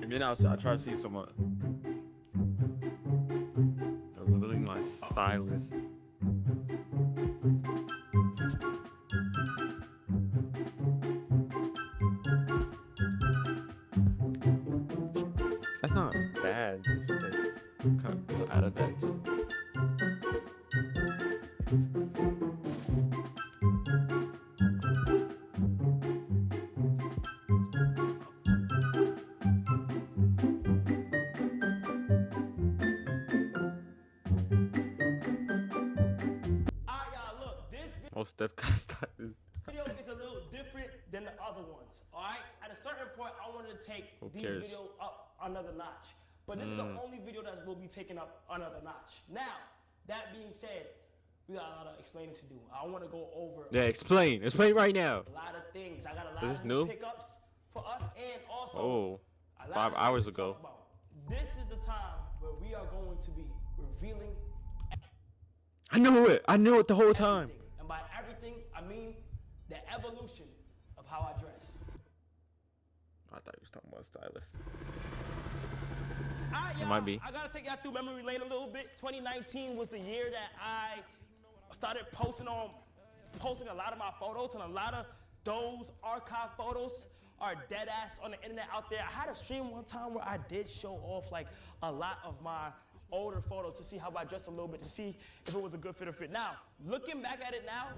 And then I try to see someone revealing my stylist. That's not bad. It's just like kind of out of that too. Look, this Most Steph got stylist. video is a little different than the other ones. All right. At a certain point, I wanted to take Who these cares? videos up another notch, but this is the only video that will be taken up another notch. Now, that being said, we got a lot of explaining to do. I want to go over Yeah, explain. Explain right now. a lot of things. I got a lot Is this of new? pickups for us, and also Oh, a lot 5 of hours things to ago. talk about. This is the time where we are going to be revealing I knew it. I knew it the whole time. everything. And by everything, I mean the evolution of how I dress. I thought you was talking about stylist. It might be. I gotta take y'all through memory lane a little bit. 2019 was the year that I started posting a lot of my photos, and a lot of those archive photos are dead ass on the internet out there. I had a stream one time where I did show off like a lot of my older photos to see how I dressed a little bit, to see if it was a good fit or fit. Now, looking back at it now,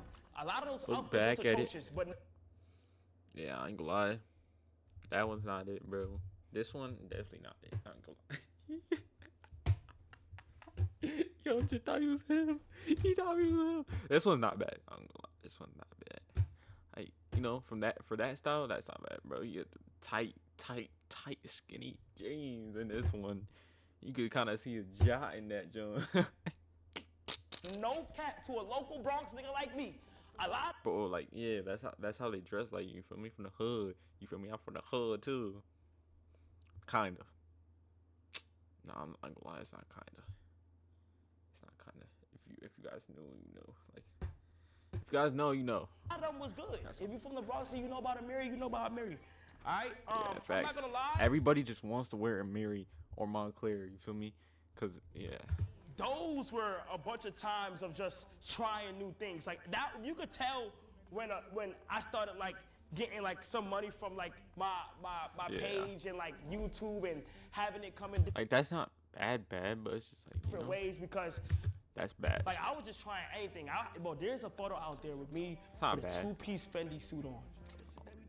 a lot of those Look outfits back is at it. atrocious, but Yeah, I ain't gonna lie. That one's not it, bro. This one definitely not it. I ain't gonna lie. Yo, just thought he was him. He thought he was him. This one's not bad. I ain't gonna lie. This one's not bad. Like, for that style, that's not bad, bro. You get the tight, skinny jeans in this one. You could kind of see his jaw in that joint. no cap to a local Bronx nigga like me. A lot. Bro, like, yeah, that's how they dress. Like, you feel me, from the hood. You feel me? I'm from the hood too. Kinda. No, I'm not gonna lie. It's not kinda. It's not kinda. If you guys knew, you know. Like, if you guys know, you know. A lot of them was good. If you from the Bronx and you know about Amiri, you know about Amiri. All right. Yeah, I'm facts. not gonna lie. Everybody just wants to wear a Mary or Montclair. You feel me? Cause yeah. Those were a bunch of times of just trying new things. Like that, you could tell when I started like getting like some money from like my Yeah. page and like YouTube and having it come in Like, that's not bad, but it's just like, you different know, ways, because that's bad. like I was just trying anything. Bro, there's a photo out there with me It's not with a bad. two-piece Fendi suit on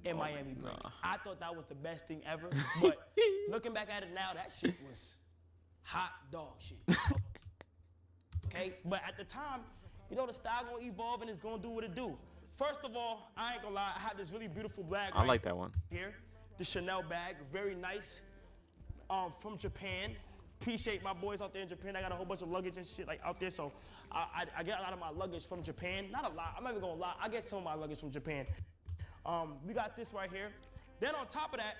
in Miami, bro. nah. I thought that was the best thing ever, but looking back at it now, that shit was hot dog shit. Okay, but at the time, you know, the style gonna evolve and it's gonna do what it do. First of all, I ain't gonna lie, I have this really beautiful bag I like that one. here, the Chanel bag, very nice, from Japan. Appreciate my boys out there in Japan. I got a whole bunch of luggage and shit like out there, so I get a lot of my luggage from Japan. Not a lot, I'm not even gonna lie, I get some of my luggage from Japan. We got this right here. Then on top of that,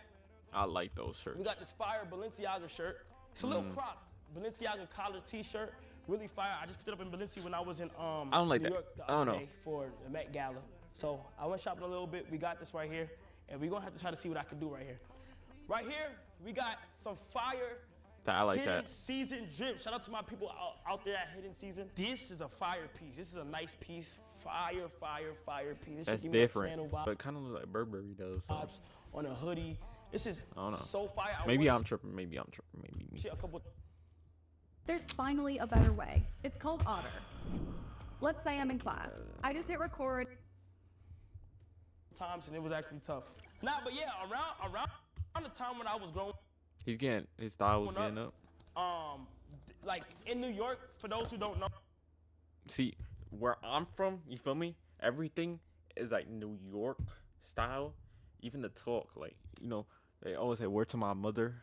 I like those shirts. we got this fire Balenciaga shirt. It's a little cropped. Balenciaga collar t-shirt, really fire. I just picked it up in Balenciaga when I was in I don't like New that. York the I don't other know. day for the Met Gala. So I went shopping a little bit. We got this right here, and we're gonna have to try to see what I can do right here. Right here, we got some fire I like Hidden that. Season drip. Shout out to my people out there at Hidden Season. This is a fire piece. This is a nice piece. Fire piece. This That's should give me a different, flannel vibe. but kind of look like Burberry though. So. Vibes on a hoodie. This is I don't know. so fire. Maybe I'm tripping. Maybe me. A couple There's finally a better way. It's called Otter. Let's say I'm in class. I just hit record. times and it was actually tough. Nah, but yeah, around the time when I was growing His style was getting up. like in New York, for those who don't know. See, where I'm from, you feel me? Everything is like New York style. Even the talk, like, you know, they always say, "Word to my mother,"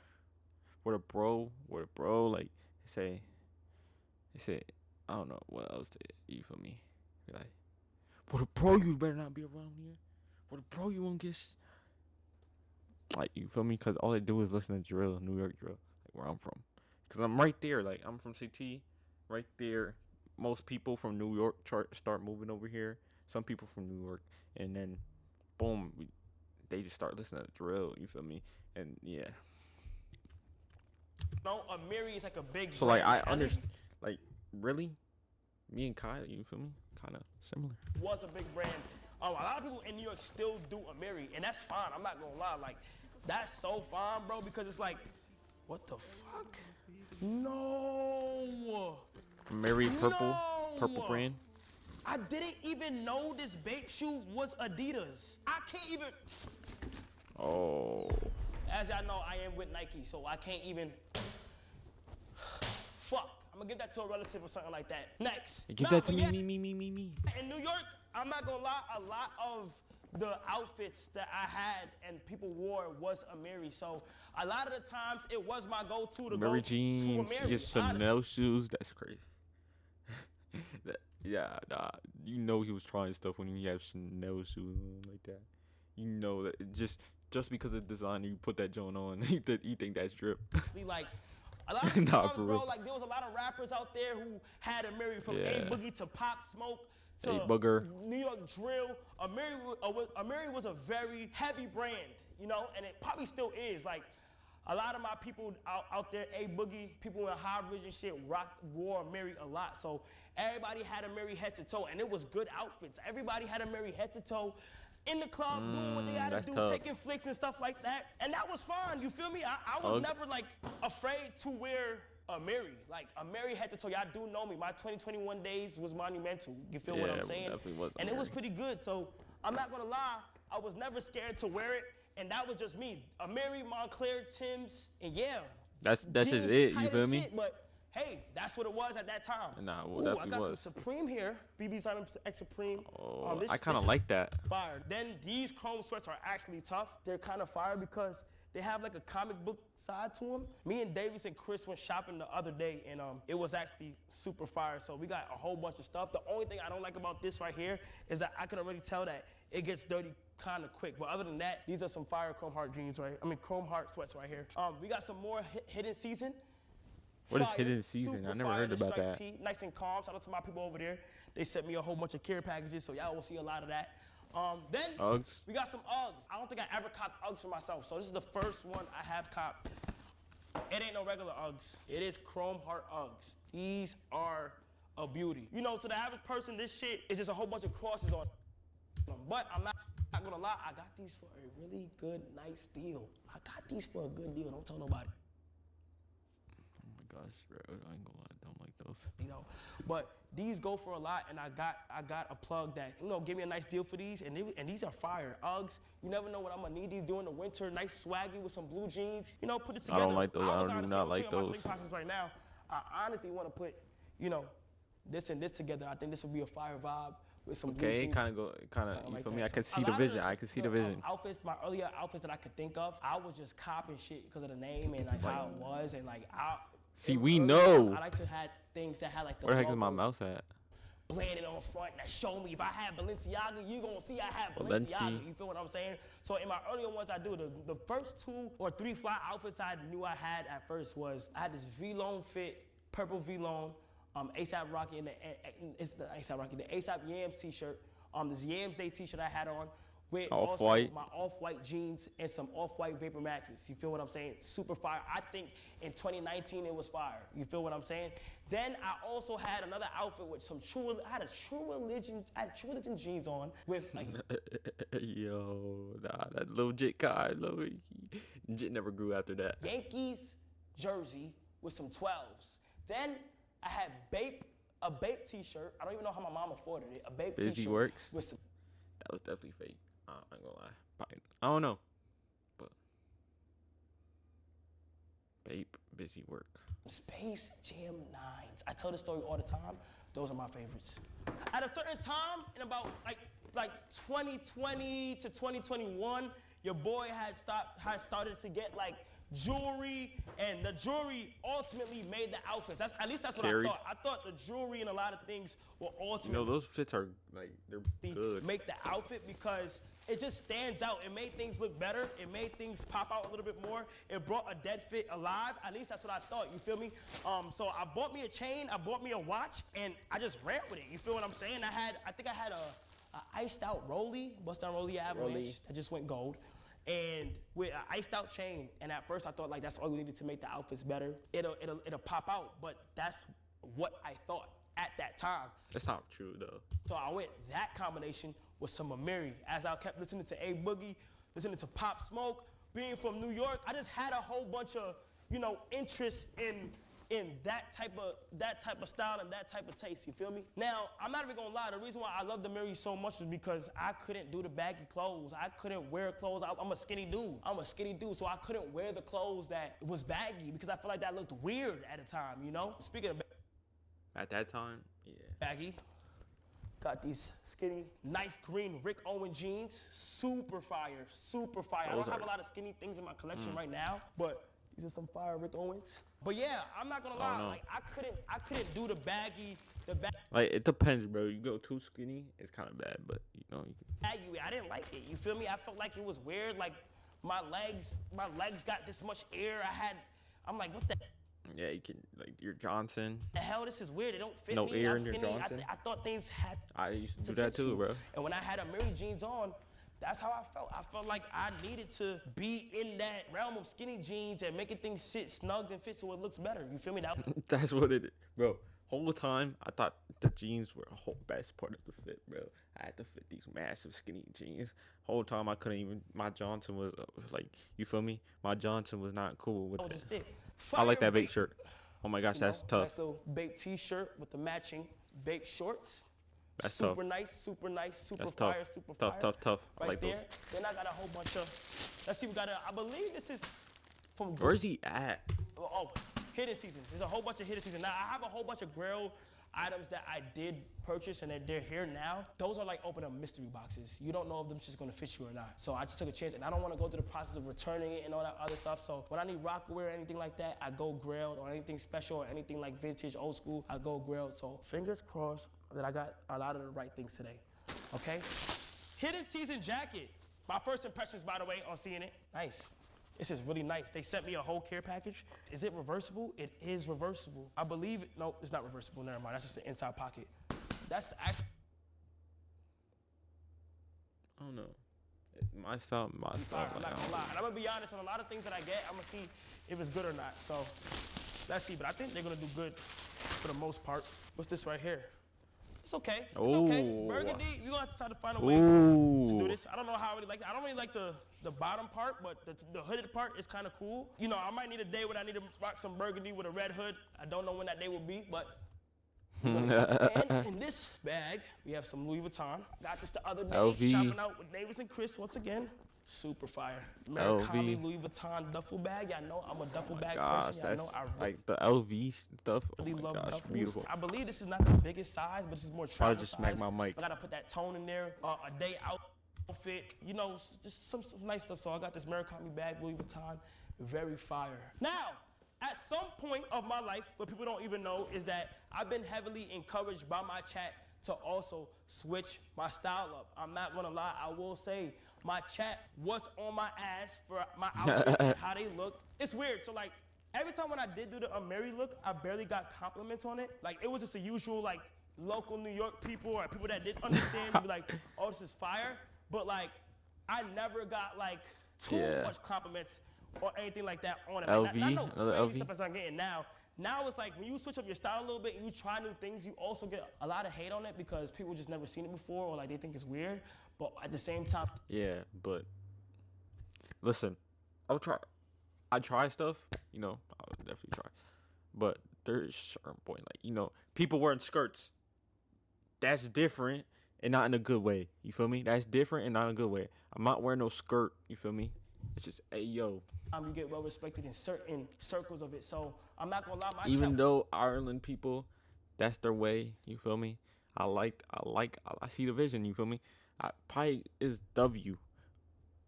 "Word a bro," Like they say, I don't know what else. You feel me? Be like, "Word a bro, you better not be around here. Word a bro, you won't get." Like, you feel me? Cause all they do is listen to drill, New York drill, like where I'm from. Cause I'm right there. Like, I'm from CT, right there. Most people from New York start moving over here. Some people from New York, and then, boom, they just start listening to drill. You feel me? And yeah, No, Amiri is like a big. So like brand. I At least understand. Like really, me and Kai, you feel me? Kind of similar. was a big brand. A lot of people in New York still do Amiri, and that's fine. I'm not gonna lie, like that's so fine, bro, because it's like, what the fuck? No. Mary purple No. brand. I didn't even know this babe shoe was Adidas. I can't even. Oh. As y'all know, I am with Nike, so I can't even. Fuck. I'm gonna give that to a relative or something like that. Next. Give Nah, that to but me, yeah, me. In New York, I'm not gonna lie, a lot of the outfits that I had and people wore was Amiri. So a lot of the times it was my go-to to Mary go jeans, to Amiri. your Chanel shoes. That's crazy. Yeah, nah, you know he was trying stuff when he had Chanel shoes on like that. You know that just because of design, you put that joint on, you think that's drip. Honestly, like a lot of Nah, times, for bro, real. like there was a lot of rappers out there who had Amiri from Yeah. A Boogie to Pop Smoke to A-Booger. New York Drill. Amiri was a very heavy brand, you know, and it probably still is. Like a lot of my people out there, A Boogie, people in high vision shit, wore Amiri a lot. So everybody had Amiri head to toe, and it was good outfits. Everybody had Amiri head to toe. In the club, doing what they had to that's do, tough. taking flicks and stuff like that. And that was fine, you feel me? I was never like afraid to wear Amiri. Like Amiri head to toe, y'all do know me. My 2021 days was monumental. You feel what Yeah, I'm it saying? definitely was And it was Amiri. pretty good. So I'm not gonna lie, I was never scared to wear it. And that was just me. Amiri, Montclair, Tim's, and yeah. That's just jeans it, you tight feel as me? shit, but hey, that's what it was at that time. Nah, well, Ooh, I definitely got was. some Supreme here. BB Simon X Supreme. Oh, This- I kind of this- like that. Fire. Then these chrome sweats are actually tough. They're kind of fire because they have like a comic book side to them. Me and Davis and Chris went shopping the other day, and it was actually super fire. So we got a whole bunch of stuff. The only thing I don't like about this right here is that I can already tell that it gets dirty kind of quick. But other than that, these are some fire chrome heart jeans, right? I mean chrome heart sweats right here. We got some more hidden season. What is Fire, hidden season? super I never fire, heard the about striped that. tee, nice and calm. Shout out to my people over there. They sent me a whole bunch of care packages, so y'all will see a lot of that. Then Uggs? we got some Uggs. I don't think I ever copped Uggs for myself, so this is the first one I have copped. It ain't no regular Uggs. It is chrome heart Uggs. These are a beauty. You know, to the average person, this shit is just a whole bunch of crosses on them. But I'm not gonna lie, I got these for a really good, nice deal. I got these for a good deal. Don't tell nobody. Oh my gosh, bro, I ain't gonna lie, I don't like those. You know, but these go for a lot, and I got a plug that, you know, give me a nice deal for these, and these are fire. Uggs, you never know when I'm gonna need these during the winter. Nice swaggy with some blue jeans. You know, put it I together. don't like those. I was do honestly not like between my those. three pockets right now. I honestly want to put, you know, this and this together. I think this would be a fire vibe with some blue Okay, jeans. kind of, something you like feel that. me? I So can a see the lot of vision. I can see the vision. Outfits, my earlier outfits that I could think of, I was just copping shit because of the name and like how it was and like See, in we early know. times, I like to have things that had like the Where the heck is my logo mouse at? planted on front that show me if I had Balenciaga, you gonna see I had Balenci. Balenciaga. You feel what I'm saying? So in my earlier ones I do, the first 2 or 3 fly outfits I knew I had at first was, I had this V-Lone fit, purple V-Lone, ASAP Rocky and the ASAP Rocky, the ASAP Yams t-shirt, this Yams Day t-shirt I had on with also Off-white. my off-white jeans and some off-white Vapor Maxes. You feel what I'm saying? Super fire. I think in 2019 it was fire. You feel what I'm saying? Then I also had another outfit with some I had True Religion jeans on with like Yo, nah, that little Jit Kai, Jit never grew after that. Yankees jersey with some 12s. Then I had a Bape t-shirt. I don't even know how my mom afforded it. A Bape Busy t-shirt Works? with some That was definitely fake. I ain't gonna lie. Probably, I don't know, but Bape, busy work. Space Jam 9s. I tell this story all the time. Those are my favorites. At a certain time, in about like 2020 to 2021, your boy had started to get like jewelry, and the jewelry ultimately made the outfits. At least that's what Carried. I thought. I thought the jewelry and a lot of things were You know, ultimately those fits are like they're good. make the outfit because it just stands out. It made things look better. It made things pop out a little bit more. It brought a dead fit alive. At least that's what I thought. You feel me? So I bought me a chain. I bought me a watch, and I just ran with it. You feel what I'm saying? I think I had a iced out Rollie, bust down Rollie Avalanche Rollie. that just went gold. and with an iced out chain. And at first I thought like that's all we needed to make the outfits better. It'll pop out, but that's what I thought at that time. That's not true though. So I went that combination with some Amiri. As I kept listening to A Boogie, listening to Pop Smoke, being from New York, I just had a whole bunch of, interest in that type of style and that type of taste, you feel me? Now, I'm not even gonna lie, the reason why I love the Amiri so much is because I couldn't do the baggy clothes. I couldn't wear clothes. I'm a skinny dude, so I couldn't wear the clothes that was baggy because I feel like that looked weird at the time, Speaking of At that time, yeah. baggy, got these skinny, nice green Rick Owen jeans, super fire, super fire. I don't have a lot of skinny things in my collection right now, but these are some fire Rick Owens. But yeah, I'm not gonna lie, like I couldn't do the baggy. Like it depends, bro. You go too skinny, it's kind of bad, but you can. Baggy, I didn't like it. You feel me? I felt like it was weird. Like my legs got this much air. I'm like, what the? Yeah, you can like your Johnson. The hell, this is weird. It don't fit no me. air I'm in your skinny. Johnson. I thought things had. I used to do that too, bro. And when I had Amiri jeans on, that's how I felt. I felt like I needed to be in that realm of skinny jeans and making things sit snug and fit so it looks better. You feel me? That's what it is, bro. Whole time I thought the jeans were the whole best part of the fit, bro. I had to fit these massive skinny jeans. Whole time I couldn't even. My Johnson was like, you feel me? My Johnson was not cool with that. I like that Bape shirt. Oh my gosh, that's tough. Nice little Bape t-shirt with the matching Bape shorts. That's super tough. nice, super nice, super That's fire, tough. super Tough, fire. tough, tough. I Right like there. those. Then I got a whole bunch of. Let's see, I believe this is from. Where's he at? Oh, hidden season. There's a whole bunch of hidden season. Now I have a whole bunch of Grail items that I did purchase and they're here now. Those are like open up mystery boxes. You don't know if them just gonna fit you or not. So I just took a chance and I don't wanna go through the process of returning it and all that other stuff. So when I need Rockaware or anything like that, I go Grailed, or anything special or anything like vintage, old school, I go Grailed. So fingers crossed that I got a lot of the right things today, okay? Hidden season jacket. My first impressions, by the way, on seeing it. Nice. This is really nice. They sent me a whole care package. Is it reversible? It is reversible. I believe it. No, it's not reversible. Never mind. That's just the inside pocket. That's actually. I don't know. My style. I'm not gonna lie. And I'm gonna be honest, on a lot of things that I get, I'm gonna see if it's good or not. So let's see. But I think they're gonna do good for the most part. What's this right here? It's okay. It's okay. Burgundy, you're gonna have to try to find a way to do this. I don't know how I really like it. I don't really like the bottom part, but the hooded part is kind of cool. I might need a day when I need to rock some burgundy with a red hood. I don't know when that day will be, but. And in this bag, we have some Louis Vuitton. Got this the other day, LV. shopping out with Davis and Chris once again. Super fire. Murakami Louis Vuitton duffel bag. Y'all know I'm a duffel bag person. Y'all know I like the LV stuff. Really oh my love gosh, duffels. beautiful. I believe this is not the biggest size, but this is more travel Probably just size. smack my mic. I gotta put that tone in there. A day outfit, just some nice stuff. So I got this Murakami bag, Louis Vuitton, very fire. Now, at some point of my life, what people don't even know is that I've been heavily encouraged by my chat to also switch my style up. I'm not gonna lie, I will say my chat was on my ass for my outfits and how they looked. It's weird, so like every time when I did do the Amiri look, I barely got compliments on it. Like it was just the usual like local New York people or people that didn't understand and be like, oh, this is fire. But like I never got like too much compliments or anything like that on it. LV, like, not another crazy LV. stuff as I'm getting now. Now it's like when you switch up your style a little bit and you try new things, you also get a lot of hate on it because people just never seen it before or like they think it's weird. But at the same time, Yeah, but listen, I try stuff. I would definitely try, but there's a certain point, like people wearing skirts. That's different and not in a good way. You feel me? That's different and not in a good way. I'm not wearing no skirt. You feel me? It's just, hey, yo. You get well respected in certain circles of it. So I'm not gonna lie, Even though Ireland people, that's their way. You feel me? I see the vision. You feel me? Probably is W,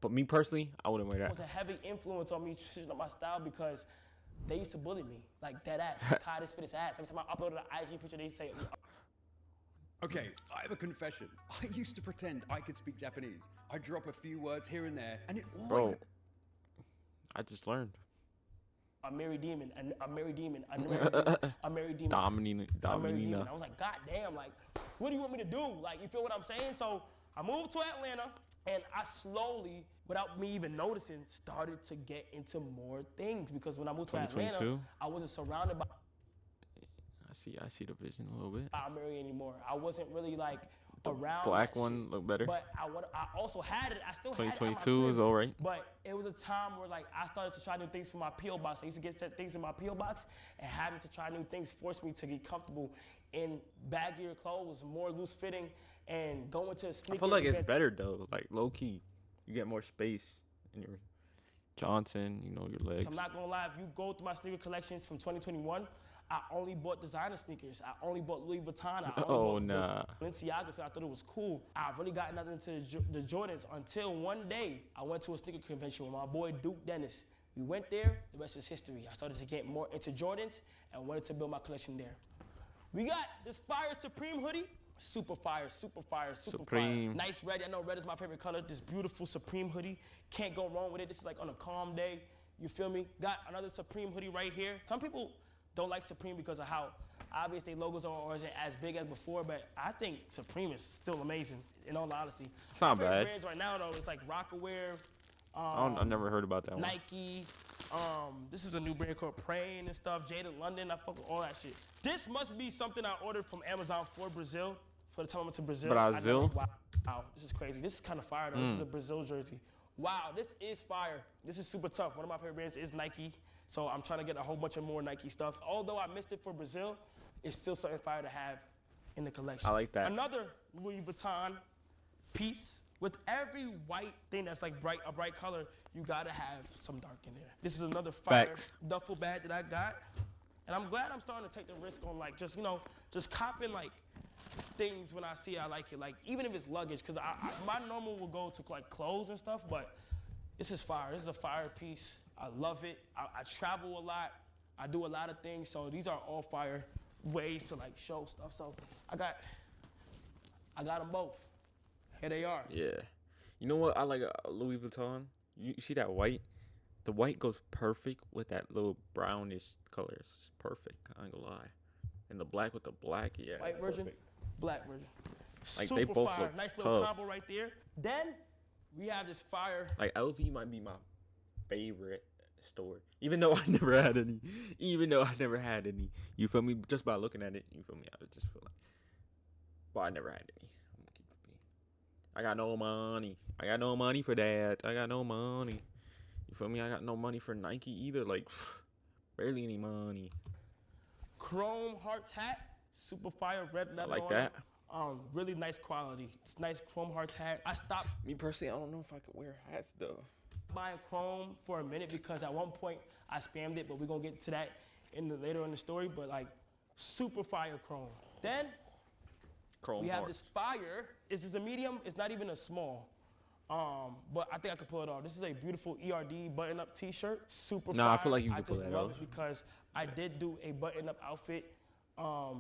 but me personally, I wouldn't wear that. It was a heavy influence on me switching up my style because they used to bully me like dead ass. Kai, this fit his ass. Every time I uploaded an IG picture, they say. Okay, I have a confession. I used to pretend I could speak Japanese. I'd drop a few words here and there, and it always... Bro, I just learned. Amiri Demon, Amiri Demon, Amiri Demon. Dominina. I was like, God damn, like, what do you want me to do? Like, you feel what I'm saying? So I moved to Atlanta, And I slowly, without me even noticing, started to get into more things because when I moved to Atlanta, 2022? I wasn't surrounded by I see the vision a little bit. Mary anymore. I wasn't really like around Black that one shit. look better. But I also had it. I still had it. at my 2022 is crib. alright. But it was a time where like I started to try new things for my PO box. I used to get set things in my PO box, and having to try new things forced me to get comfortable in baggier clothes, more loose fitting, and going to a sneaker. I feel like it's event. better though. Like low key, you get more space in your Johnson. You know your legs. I'm not gonna lie. If you go through my sneaker collections from 2021. I only bought designer sneakers. I only bought Louis Vuitton. I only bought Balenciaga, so I thought it was cool. I've really gotten nothing into the Jordans until one day I went to a sneaker convention with my boy Duke Dennis. We went there, the rest is history. I started to get more into Jordans and wanted to build my collection there. We got this Fire Supreme hoodie. Super fire, super fire, super Supreme. fire. Nice red. I know red is my favorite color. This beautiful Supreme hoodie. Can't go wrong with it. This is like on a calm day. You feel me? Got another Supreme hoodie right here. Some people don't like Supreme because of how obvious their logos are or isn't as big as before, but I think Supreme is still amazing, in all honesty. It's not My favorite bad. brands right now, though, it's like Rockaware, I never heard about that one. Nike. This is a new brand called Praying and stuff. Jaded London, I fuck with all that shit. This must be something I ordered from Amazon for Brazil, for the time I went to Brazil. Brazil? Wow, this is crazy. This is kind of fire, though. This is a Brazil jersey. Wow, this is fire. This is super tough. One of my favorite brands is Nike. So I'm trying to get a whole bunch of more Nike stuff. Although I missed it for Brazil, it's still something fire to have in the collection. I like that. Another Louis Vuitton piece. With every white thing that's like a bright color, you gotta have some dark in there. This is another fire Facts. duffel bag that I got. And I'm glad I'm starting to take the risk on like just, just copping like things when I see I like it. Like even if it's luggage, cause my normal will go to like clothes and stuff, but this is fire. This is a fire piece. I love it. I travel a lot. I do a lot of things. So these are all fire ways to like show stuff. So I got them both. Here they are. Yeah. You know what? I like Louis Vuitton. You see that white? The white goes perfect with that little brownish color. It's just perfect. I ain't gonna lie. And the black with the black, yeah. White version, perfect. black version. Like, Super they both fire. look Nice little tough. combo right there. Then we have this fire. Like LV might be my favorite store. Even though I never had any. You feel me? Just by looking at it, you feel me? I just feel like. But I never had any. I'm gonna keep it being. I got no money. I got no money for that. I got no money. You feel me? I got no money for Nike either. Like, barely any money. Chrome Hearts hat. Super fire, red leather like on that. it. Really nice quality. It's nice Chrome Hearts hat. I stopped Me personally, I don't know if I could wear hats though. buying Chrome for a minute because at one point I spammed it, but we're gonna get to that later in the story. But like, super fire Chrome. Then Chrome we have hearts. this fire. This is a medium. It's not even a small. But I think I could pull it off. This is a beautiful ERD button-up T-shirt. Super Nah, fire. I feel like you could pull just that love off. it because I did do a button-up outfit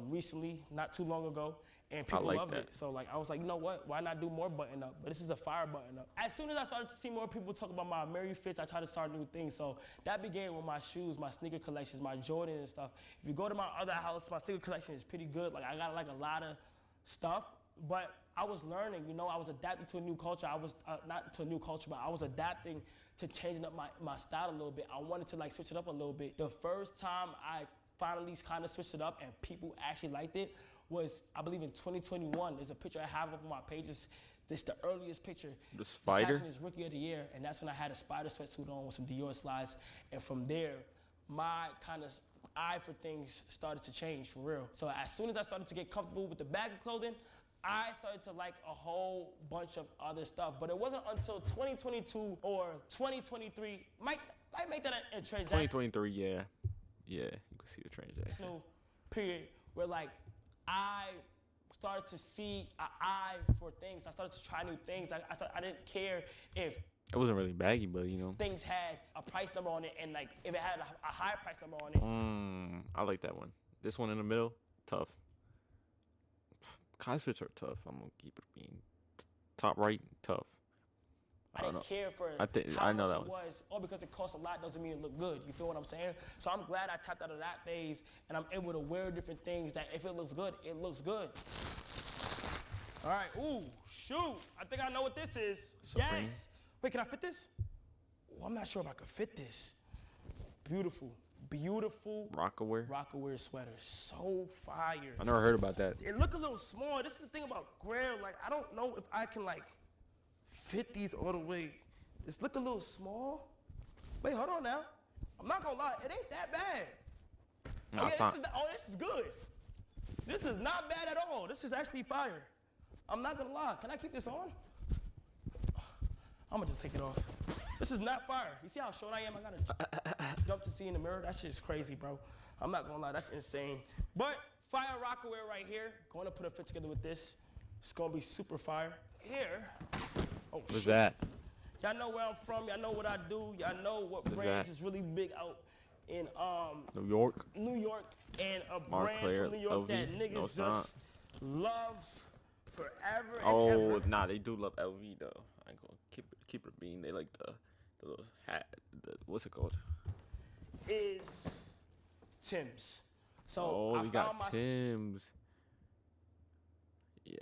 recently, not too long ago, and people like loved that. it. So like I was like, you know what? Why not do more button-up? But this is a fire button-up. As soon as I started to see more people talk about my Mary fits, I tried to start new things. So that began with my shoes, my sneaker collections, my Jordan and stuff. If you go to my other house, my sneaker collection is pretty good. Like I got like a lot of stuff, but I was learning, I was adapting to a new culture. I was not to a new culture, but I was adapting to changing up my style a little bit. I wanted to like switch it up a little bit. The first time I finally kind of switched it up and people actually liked it was, I believe in 2021. There's a picture I have up on my pages. This is the earliest picture. The spider? The caption is Rookie of the Year, and that's when I had a spider sweatsuit on with some Dior slides. And from there, my kind of eye for things started to change for real. So as soon as I started to get comfortable with the bag of clothing, I started to like a whole bunch of other stuff. But it wasn't until 2022 or 2023, might make that a transaction. 2023, yeah. Yeah, you can see the transaction. Period where like I started to see an eye for things. I started to try new things. I didn't care if It wasn't really baggy, but things had a price number on it and like if it had a high price number on it. I like that one. This one in the middle, tough. Kai's fits are tough. I'm gonna keep it being top right, tough. I didn't care for I how know much that it was. All because it costs a lot doesn't mean it look good. You feel what I'm saying? So I'm glad I tapped out of that phase and I'm able to wear different things that if it looks good, it looks good. All right, ooh, shoot. I think I know what this is. Supreme. Yes. Wait, can I fit this? Oh, I'm not sure if I could fit this. Beautiful, beautiful. Rockaware. Rockaware sweater, so fire. I never heard about that. It look a little small. This is the thing about Grail. Like, I don't know if I can like fit these all the way. This look a little small. Wait, hold on now. I'm not gonna lie, it ain't that bad. No, it's not. This is good. This is not bad at all. This is actually fire. I'm not gonna lie. Can I keep this on? I'm gonna just take it off. This is not fire. You see how short I am? I gotta jump to see in the mirror. That shit is crazy, bro. I'm not gonna lie, that's insane. But fire Rockaware right here. Going to put a fit together with this. It's gonna be super fire. Here. Oh, What's shit. that? Y'all know where I'm from. Y'all know what I do. Y'all know what brands is really big out in New York. New York, and a Montclair, brand from New York LV. that niggas No, it's just love forever and Oh, ever. nah, they do love LV though. I ain't gonna keep it being. They like the little hat. What's it called? Is Tim's. So Oh, I we found got Tim's. Yeah.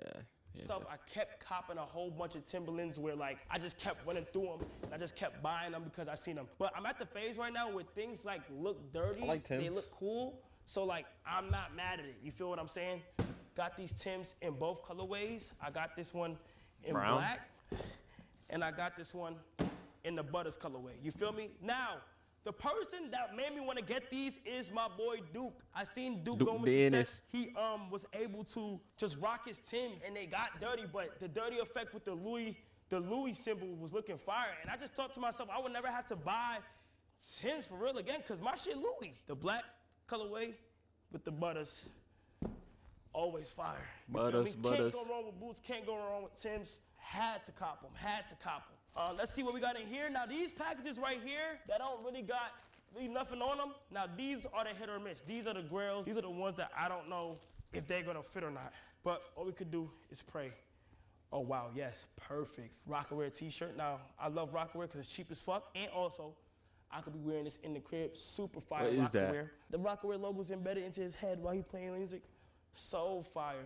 myself, I kept copping a whole bunch of Timberlands where like I just kept running through them and I just kept buying them because I seen them. But I'm at the phase right now where things like look dirty, I like they Timbs. look cool. So like I'm not mad at it. You feel what I'm saying? Got these Timbs in both colorways. I got this one in Brown? black and I got this one in the Butters colorway. You feel me? Now, the person that made me want to get these is my boy Duke. I seen Duke Duke going to Dennis. sets. He was able to just rock his Timbs and they got dirty, but the dirty effect with the Louis symbol was looking fire. And I just thought to myself, I would never have to buy Timbs for real again, cause my shit Louis. The black colorway with the Butters, always fire. You feel Butters, me? Butters. Can't go wrong with boots, can't go wrong with Timbs. Had to cop them, had to cop them. Let's see what we got in here. Now these packages right here that don't really got nothing on them. Now these are the hit or miss. These are the grails. These are the ones that I don't know if they're gonna fit or not. But all we could do is pray. Oh wow, yes, perfect. Rockaware t-shirt. Now I love Rockaware because it's cheap as fuck. And also, I could be wearing this in the crib. Super fire What is Rockaware. that? The Rockaware logo's embedded into his head while he's playing music. So fire.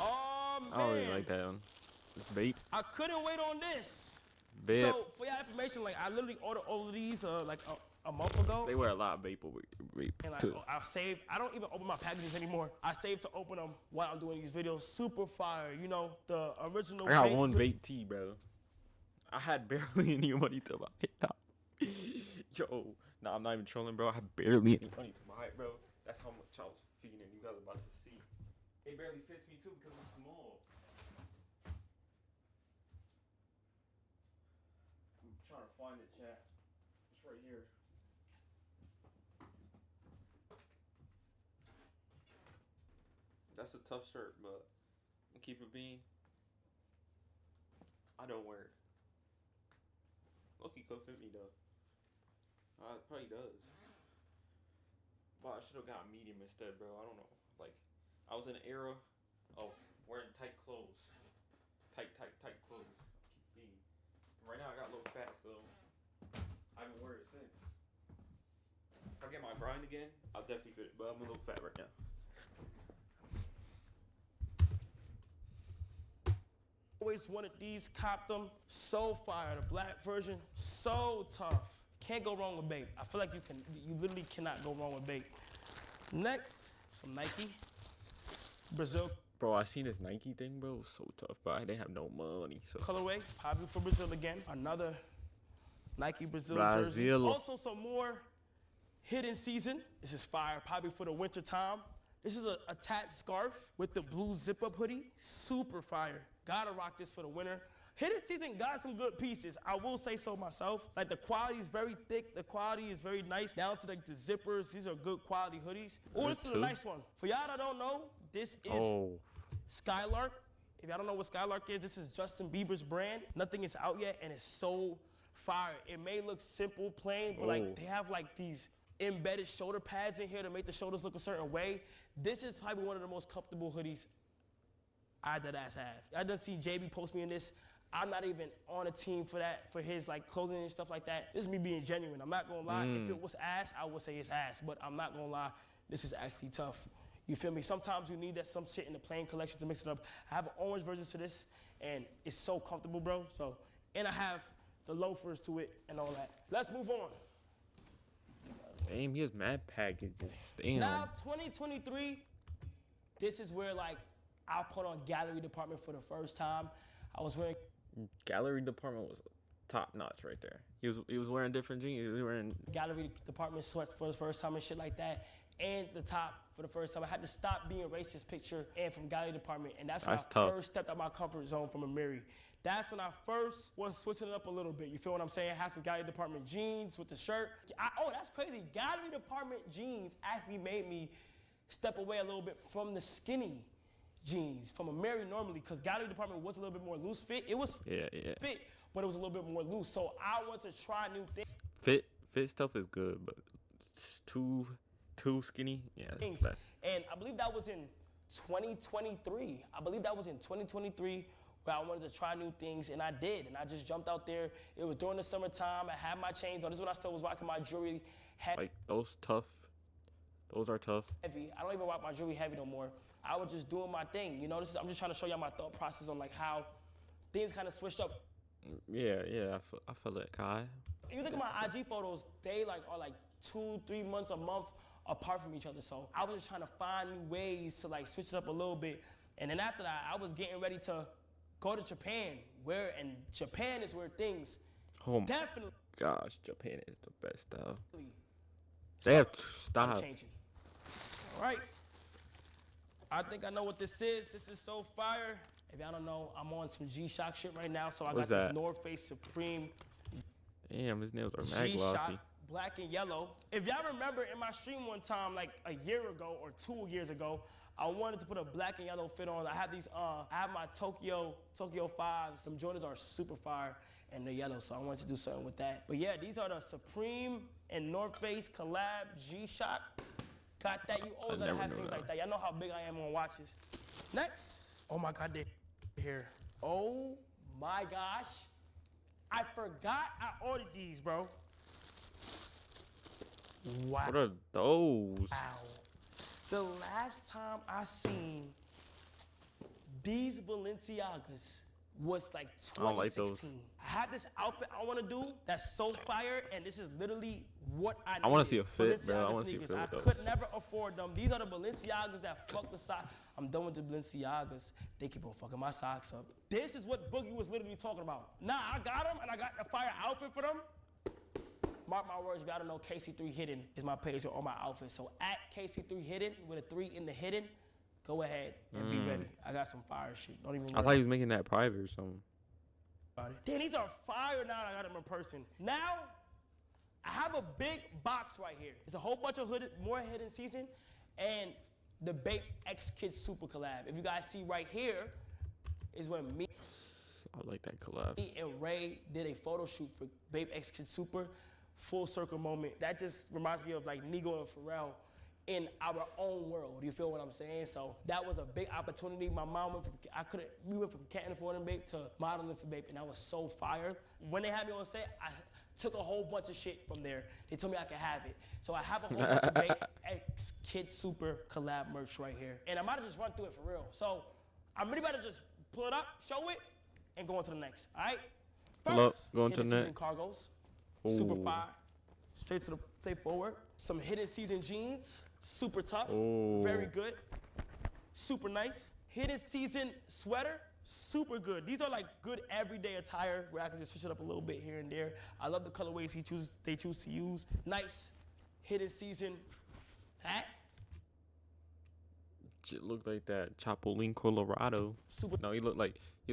Oh man. I don't really like that one. It's vape. I couldn't wait on this. Vape. So for your information, like I literally ordered all of these like a month ago. They wear a lot of vape over vape And like too. I saved, I don't even open my packages anymore. I saved to open them while I'm doing these videos. Super fire, you know, the original. I got vape one vape tee, bro. I had barely any money to buy it. Yo, nah, I'm not even trolling, bro. I had barely any money to buy it, bro. That's how much I was feeding. You guys are about to see. It barely fits me too because it's small. I'm trying to find it, chat. It's right here. That's a tough shirt, but keep it being. I don't wear it. Loki could fit me though. It probably does. But I should have got medium instead, bro. I don't know. Like, I was in an era of wearing tight clothes. Tight clothes. Keep being. Right now I got a little fat, so I haven't worn it since. If I get my grind again, I'll definitely fit it. But I'm a little fat right now. Always wanted these, copped them. So fire. The black version, so tough. Can't go wrong with Bape. I feel like you literally cannot go wrong with Bape. Next, some Nike. Brazil Bro, I seen this Nike thing, bro. It was so tough, but I didn't have no money. So colorway, probably for Brazil again. Another Nike Brazil jersey. Brazil. Also some more hidden season. This is fire, probably for the winter time. This is a attached scarf with the blue zip-up hoodie. Super fire. Gotta rock this for the winter. Hidden season got some good pieces. I will say so myself. Like the quality is very thick. The quality is very nice. Down to like the zippers. These are good quality hoodies. Oh, this is a nice one. For y'all that don't know, this is Skylark. If y'all don't know what Skylark is, this is Justin Bieber's brand. Nothing is out yet, and it's so fire. It may look simple, plain, but like they have like these embedded shoulder pads in here to make the shoulders look a certain way. This is probably one of the most comfortable hoodies I dead ass have. I done see JB post me in this. I'm not even on a team for that, for his like clothing and stuff like that. This is me being genuine. I'm not gonna lie. If it was ass, I would say it's ass, but I'm not gonna lie. This is actually tough. You feel me? Sometimes you need that some shit in the plain collection to mix it up. I have an orange version to this, and it's so comfortable, bro. So, and I have the loafers to it and all that. Let's move on. Damn, he has mad packages. Damn. Now, 2023, this is where like I put on gallery department for the first time. I was wearing Gallery department was top notch right there. He was wearing different jeans. He was wearing gallery department sweats for the first time and shit like that. And the top for the first time. I had to stop being racist picture and from gallery department. And that's when I tough. first stepped out my comfort zone from a Miri. That's when I first was switching it up a little bit. You feel what I'm saying? Had some gallery department jeans with the shirt. Oh, that's crazy. Gallery department jeans actually made me step away a little bit from the skinny jeans from a Mary normally, because gallery department was a little bit more loose fit. It was fit, but it was a little bit more loose. So I want to try new things. Fit stuff is good, but too skinny. Yeah. That's bad. And I believe that was in 2023. I believe that was in 2023 where I wanted to try new things, and I did. And I just jumped out there. It was during the summertime. I had my chains on. This is when I still was rocking my jewelry heavy. Like those are tough. Heavy. I don't even rock my jewelry heavy no more. I was just doing my thing. You know, I'm just trying to show y'all my thought process on like how things kind of switched up. Yeah, I feel it, Kai. If you look at my IG photos, they are 2-3 months, a month apart from each other. So I was just trying to find new ways to like switch it up a little bit. And then after that, I was getting ready to go to Japan, and Japan is where things definitely. Gosh, Japan is the best style. They have style. Changing. All right. I think I know what this is. This is so fire. If y'all don't know, I'm on some G-Shock shit right now. So I got this North Face Supreme. Damn, his nails are mad glossy. G-Shock, black and yellow. If y'all remember in my stream one time, like a year ago or 2 years ago, I wanted to put a black and yellow fit on. I have these, I have my Tokyo 5s. Them Jordans are super fire and they're yellow, so I wanted to do something with that. But yeah, these are the Supreme and North Face collab G-Shock. Got that, you always gotta have things like that. Y'all know how big I am on watches. Next, oh my God, they're here. Oh my gosh. I forgot I ordered these, bro. Wow. What are those? Wow. The last time I seen these Balenciagas was like 2016. I don't like those. I have this outfit I want to do that's so fire, and this is literally what I need. I want to see a fit, bro. I want to see a fit with those. I could never afford them. These are the Balenciagas that fuck the socks. I'm done with the Balenciagas. They keep on fucking my socks up. This is what Boogie was literally talking about. Nah, I got them, and I got a fire outfit for them. Mark my words, if y'all don't know, KC3 Hidden is my page with all my outfits. So at KC3 Hidden, with a 3 in the hidden, go ahead and be ready. I got some fire shit. Don't even worry. I thought he was making that private or something. Damn, these are fire now that I got them in person. Now, I have a big box right here. It's a whole bunch of more hidden season and the Bape X Kids Super collab. If you guys see right here, is when me I like that collab. and Ray did a photo shoot for Bape X Kids Super. Full circle moment. That just reminds me of like Nigo and Pharrell in our own world. You feel what I'm saying? So that was a big opportunity. My mom went we went from Canton for Bape to modeling for Bape, and that was so fire. When they had me on set, I took a whole bunch of shit from there. They told me I could have it. So I have a whole bunch of Bape X Kids Super collab merch right here. And I might have just run through it for real. So I'm really about to just pull it up, show it, and go on to the next. All right? First, go on to the next. Cargos. Super fire. Straight forward. Some hidden season jeans. Super tough. Very good. Super nice. Hidden season sweater. Super good. These are like good everyday attire where I can just switch it up a little bit here and there. I love the colorways they choose to use. Nice hidden season hat. It looked like that Chapulín, Colorado. Super. No, he looked like I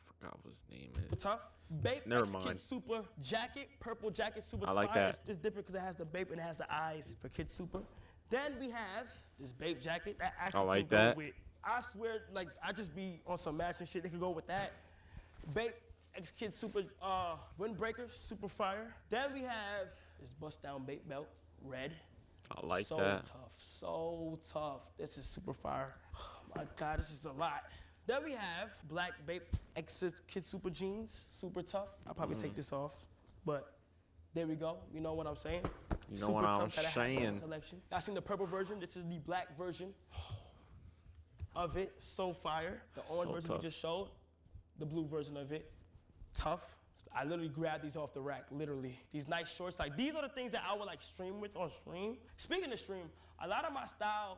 forgot what his name is. Tough. Bape Never X mind. Kid Super jacket, purple jacket, super I like fire. that. It's different because it has the Bape and it has the eyes for Kid Super. Then we have this Bape jacket that actually I like can go that. with. I swear, like I just be on some matching shit. They can go with that. Bape X Kid Super windbreaker, super fire. Then we have this bust down Bape belt, red. I like so that. So tough. This is super fire. Oh my God, this is a lot. Then we have black Bape X Kid Super jeans, super tough. I'll probably take this off, but there we go. You know what I'm saying? You know what I'm saying? Collection. I seen the purple version. This is the black version of it. So fire. The orange So version tough. we just showed. The blue version of it. Tough. I literally grabbed these off the rack, literally. These nice shorts, like these are the things that I would like stream with on stream. Speaking of stream, a lot of my style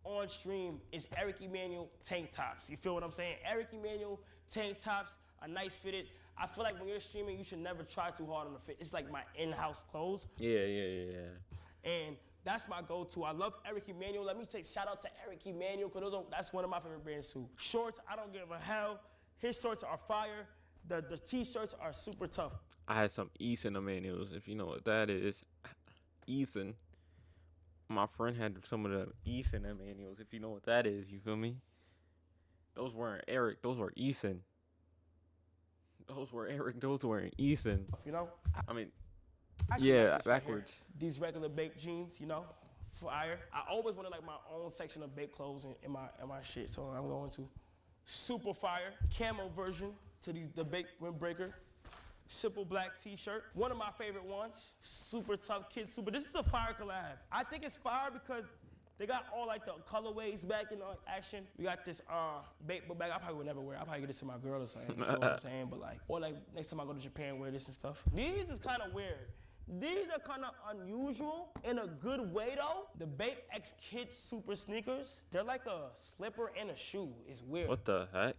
on stream is Eric Emanuel tank tops. You feel what I'm saying? Eric Emanuel tank tops, a nice fitted. I feel like when you're streaming, you should never try too hard on the fit. It's like my in-house clothes. Yeah. And that's my go-to. I love Eric Emanuel. Let me say shout out to Eric Emanuel, because that's one of my favorite brands too. Shorts, I don't give a hell. His shorts are fire. The t-shirts are super tough. I had some Eason Emanuels, if you know what that is. Eason. My friend had some of the Eason Emanuels, if you know what that is. You feel me? Those weren't Eric. Those were Eason. Those were Eric. Those were Eason. You know? I mean, Actually, yeah, like this right backwards. here. These regular Bape jeans, you know, fire. I always wanted like my own section of Bape clothes in my shit, so I'm going to. Super fire. Camo version to the Bape windbreaker. Simple black t-shirt. One of my favorite ones. Super tough kid. This is a fire collab. I think it's fire because they got all like the colorways back in action. We got this Bape book bag. I probably would never wear. I probably get this to my girl or something. You know what I'm saying? But like, or like next time I go to Japan, wear this and stuff. These is kind of weird. These are kind of unusual in a good way though. The Bape X Kids Super sneakers, they're like a slipper and a shoe. It's weird. What the heck?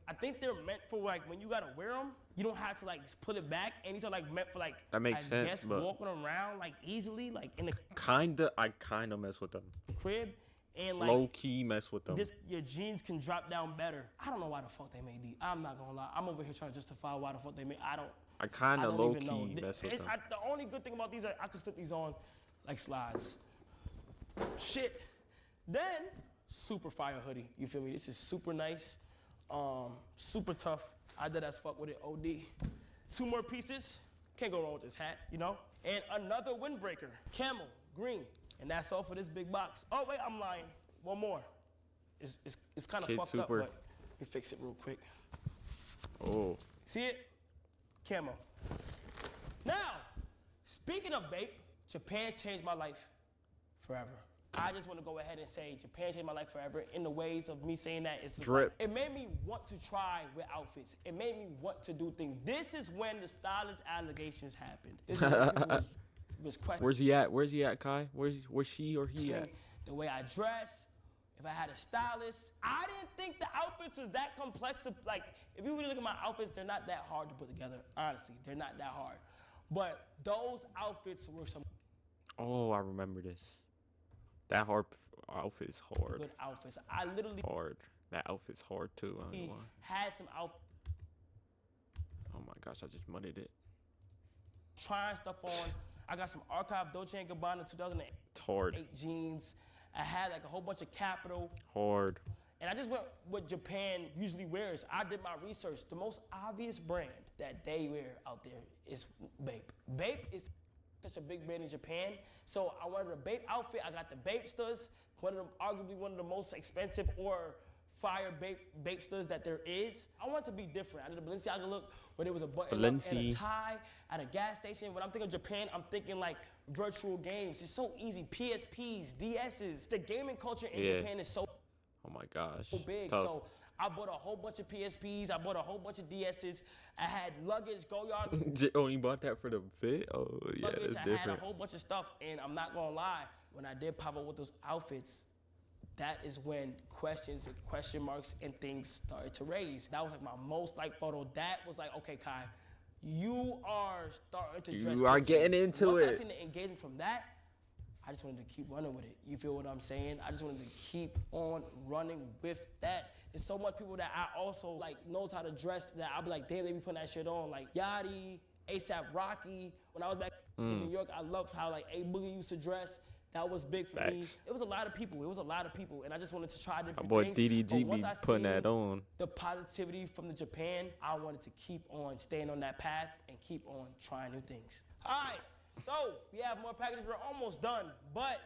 I think they're meant for like when you gotta wear them, you don't have to like put it back, and these are like meant for like That makes I sense, guess but- walking around like easily, like in the I kinda mess with them. crib, and like Low key mess with them. your jeans can drop down better. I don't know why the fuck they made these. I'm not gonna lie. I'm over here trying to justify why the fuck they made. I kinda don't low even know. key mess with them. The only good thing about these is I can slip these on like slides. Shit. Then, super fire hoodie. You feel me? This is super nice. Super tough. I did as fuck with it, OD. 2 more pieces. Can't go wrong with this hat, you know? And another windbreaker. Camel, green. And that's all for this big box. Oh, wait, I'm lying. One more. It's kind of Kid fucked Super. up, but let me fix it real quick. Oh. See it? Camo. Now, speaking of Bape, Japan changed my life forever. I just want to go ahead and say Japan changed my life forever in the ways of me saying that. It's just Drip. like, it made me want to try with outfits. It made me want to do things. This is when the stylist allegations happened. This is when people was questioning Where's he at, Kai? Where's she or he at? the way I dress, if I had a stylist. I didn't think the outfits was that complex to, like, if you really look at my outfits, they're not that hard to put together. Honestly, they're not that hard. But those outfits were some Oh, I remember this. That outfit is hard. good outfits. I literally Hard. That outfit's hard too. I ain't gonna lie. had some outfits. Oh my gosh, I just mudded it. Trying stuff on. I got some Archive Dolce & Gabbana 2008 It's hard. jeans. I had like a whole bunch of Capital. Hard. And I just went what Japan usually wears. I did my research. The most obvious brand that they wear out there is Bape. Bape is such a big brand in Japan. So I wanted a Bape outfit. I got the Bapesters, arguably one of the most expensive or fire Bapesters that there is. I want to be different. I did a Balenciaga look where there was a button up and a Balenci. tie at a gas station. When I'm thinking of Japan, I'm thinking like virtual games. It's so easy. PSPs, DSs. The gaming culture in Yeah. Japan is so Oh my gosh. big. Tough. So I bought a whole bunch of PSPs. I bought a whole bunch of DSs. I had luggage, go yard Oh, you bought that for the fit? Oh yeah, luggage. that's I had a different. whole bunch of stuff. And I'm not gonna lie, when I did pop up with those outfits, that is when questions and question marks and things started to raise. That was like my most liked photo. That was like, okay, Kai, you are starting to dress You are different. getting into Once I it. seen the engagement from that, I just wanted to keep running with it. You feel what I'm saying? I just wanted to keep on running with that. There's so much people that I also like knows how to dress that I'll be like, damn, they be putting that shit on. Like Yachty, ASAP Rocky. When I was back in New York, I loved how like A Boogie used to dress. That was big for me. Facts. It was a lot of people. And I just wanted to try different My boy things. DDG But once be I putting seen that on. the positivity from the Japan, I wanted to keep on staying on that path and keep on trying new things. All right, so we have more packages. We're almost done, but